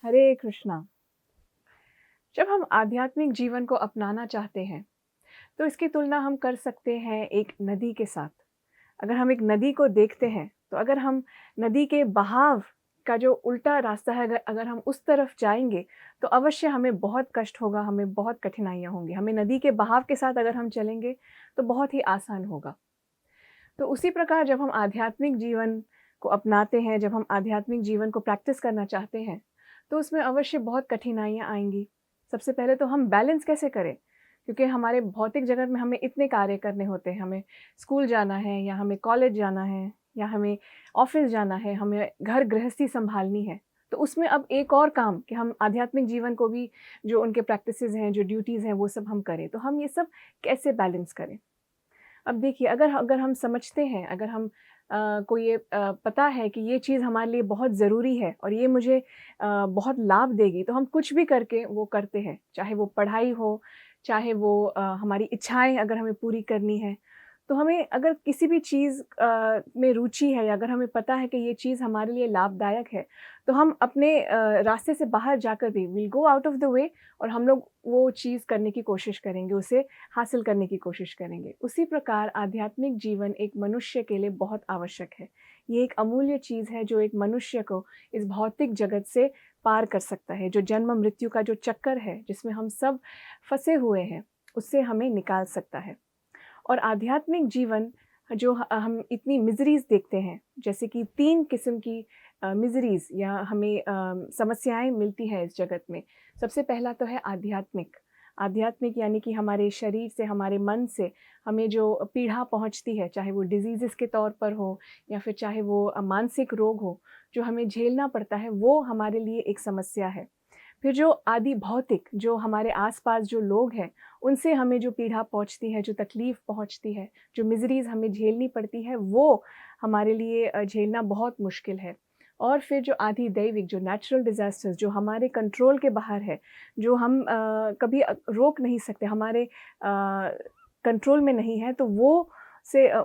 हरे कृष्णा। जब हम आध्यात्मिक जीवन को अपनाना चाहते हैं, तो इसकी तुलना हम कर सकते हैं एक नदी के साथ। अगर हम एक नदी को देखते हैं, तो अगर हम नदी के बहाव का जो उल्टा रास्ता है, अगर हम उस तरफ जाएँगे, तो अवश्य हमें बहुत कष्ट होगा, हमें बहुत कठिनाइयाँ होंगी। हमें नदी के बहाव के साथ अगर हम चलेंगे, तो बहुत ही आसान होगा। तो उसी प्रकार जब हम आध्यात्मिक जीवन को अपनाते हैं, जब हम आध्यात्मिक जीवन को प्रैक्टिस करना चाहते हैं, तो उसमें अवश्य बहुत कठिनाइयाँ आएँगी। सबसे पहले तो हम बैलेंस कैसे करें? क्योंकि हमारे भौतिक जगत में हमें इतने कार्य करने होते हैं, हमें स्कूल जाना है या हमें कॉलेज जाना है या हमें ऑफ़िस जाना है, हमें घर गृहस्थी सँभालनी है। तो उसमें अब एक और काम कि हम आध्यात्मिक जीवन को भी जो उनके प्रैक्टिसेज़ हैं, जो ड्यूटीज़ हैं, वो सब हम करें। तो हम ये सब कैसे बैलेंस करें? अब देखिए, अगर अगर हम समझते हैं, अगर हम को ये पता है कि ये चीज़ हमारे लिए बहुत ज़रूरी है और ये मुझे बहुत लाभ देगी, तो हम कुछ भी करके वो करते हैं। चाहे वो पढ़ाई हो, चाहे वो हमारी इच्छाएँ अगर हमें पूरी करनी है। तो हमें अगर किसी भी चीज़ में रुचि है या अगर हमें पता है कि ये चीज़ हमारे लिए लाभदायक है, तो हम अपने रास्ते से बाहर जाकर भी will go out of the way और हम लोग वो चीज़ करने की कोशिश करेंगे, उसे हासिल करने की कोशिश करेंगे। उसी प्रकार आध्यात्मिक जीवन एक मनुष्य के लिए बहुत आवश्यक है। ये एक अमूल्य चीज़ है जो एक मनुष्य को इस भौतिक जगत से पार कर सकता है, जो जन्म-मृत्यु का जो चक्कर है, जिसमें हम सब फँसे हुए हैं, उससे हमें निकाल सकता है। और आध्यात्मिक जीवन जो हम इतनी मिज़रीज़ देखते हैं, जैसे कि 3 किस्म की मिज़रीज़ या हमें समस्याएँ मिलती हैं इस जगत में। सबसे पहला तो है आध्यात्मिक। आध्यात्मिक यानी कि हमारे शरीर से, हमारे मन से हमें जो पीड़ा पहुँचती है, चाहे वो डिज़ीज़ेज़ के तौर पर हो या फिर चाहे वो मानसिक रोग हो, जो हमें झेलना पड़ता है, वो हमारे लिए एक समस्या है। फिर जो आदि भौतिक, जो हमारे आस-पास जो लोग हैं, उनसे हमें जो पीड़ा पहुँचती है, जो तकलीफ़ पहुँचती है, जो मिज़रीज़ हमें झेलनी पड़ती है, वो हमारे लिए झेलना बहुत मुश्किल है। और फिर जो आदि दैविक, जो नेचुरल डिज़ास्टर्स, जो हमारे कंट्रोल के बाहर है, जो हम कभी रोक नहीं सकते, हमारे कंट्रोल में नहीं है, तो वो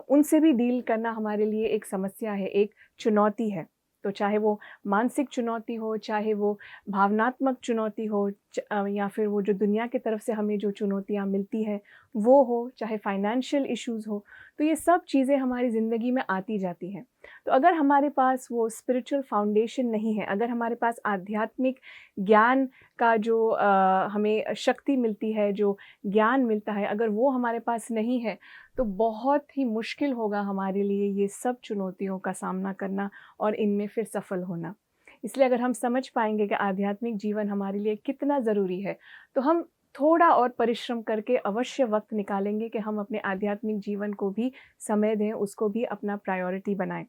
उनसे भी डील करना हमारे लिए एक समस्या है, एक चुनौती है। तो चाहे वो मानसिक चुनौती हो, चाहे वो भावनात्मक चुनौती हो या फिर वो जो दुनिया की तरफ से हमें जो चुनौतियाँ मिलती हैं, वो हो, चाहे फाइनेंशियल इश्यूज़ हो, तो ये सब चीज़ें हमारी ज़िंदगी में आती जाती हैं। तो अगर हमारे पास वो स्पिरिचुअल फाउंडेशन नहीं है, अगर हमारे पास आध्यात्मिक ज्ञान का जो हमें शक्ति मिलती है, जो ज्ञान मिलता है, अगर वो हमारे पास नहीं है, तो बहुत ही मुश्किल होगा हमारे लिए ये सब चुनौतियों का सामना करना और इनमें फिर सफल होना। इसलिए अगर हम समझ पाएँगे कि आध्यात्मिक जीवन हमारे लिए कितना ज़रूरी है, तो हम थोड़ा और परिश्रम करके अवश्य वक़्त निकालेंगे कि हम अपने आध्यात्मिक जीवन को भी समय दें, उसको भी अपना प्रायोरिटी बनाएँ।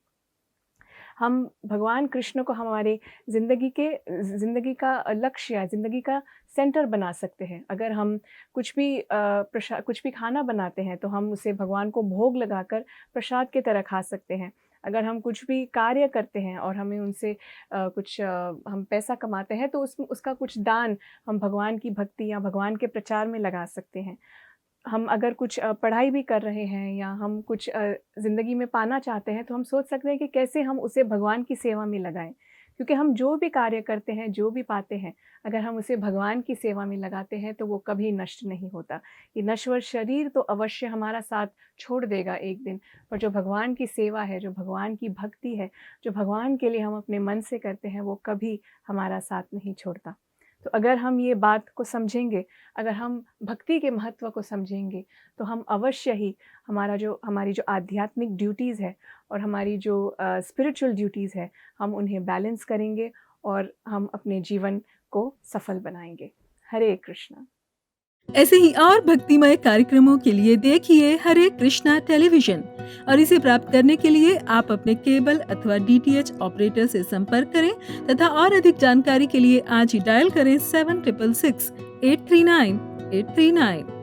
हम भगवान कृष्ण को हमारे ज़िंदगी का लक्ष्य या ज़िंदगी का सेंटर बना सकते हैं। अगर हम कुछ भी खाना बनाते हैं, तो हम उसे भगवान को भोग लगाकर प्रसाद की तरह खा सकते हैं। अगर हम कुछ भी कार्य करते हैं और हमें उनसे हम पैसा कमाते हैं, तो उसका कुछ दान हम भगवान की भक्ति या भगवान के प्रचार में लगा सकते हैं। हम अगर कुछ पढ़ाई भी कर रहे हैं या हम कुछ ज़िंदगी में पाना चाहते हैं, तो हम सोच सकते हैं कि कैसे हम उसे भगवान की सेवा में लगाएँ। क्योंकि हम जो भी कार्य करते हैं, जो भी पाते हैं, अगर हम उसे भगवान की सेवा में लगाते हैं, तो वो कभी नष्ट नहीं होता। ये नश्वर शरीर तो अवश्य हमारा साथ छोड़ देगा एक दिन, पर जो भगवान की सेवा है, जो भगवान की भक्ति है, जो भगवान के लिए हम अपने मन से करते हैं, वो कभी हमारा साथ नहीं छोड़ता। तो अगर हम ये बात को समझेंगे, अगर हम भक्ति के महत्व को समझेंगे, तो हम अवश्य ही हमारी जो आध्यात्मिक ड्यूटीज़ है और हमारी जो स्पिरिचुअल ड्यूटीज़ है, हम उन्हें बैलेंस करेंगे और हम अपने जीवन को सफल बनाएँगे। हरे कृष्णा। ऐसे ही और भक्तिमय कार्यक्रमों के लिए देखिए हरे कृष्णा टेलीविजन और इसे प्राप्त करने के लिए आप अपने केबल अथवा डीटीएच ऑपरेटर से संपर्क करें तथा और अधिक जानकारी के लिए आज ही डायल करें 7666 839 839।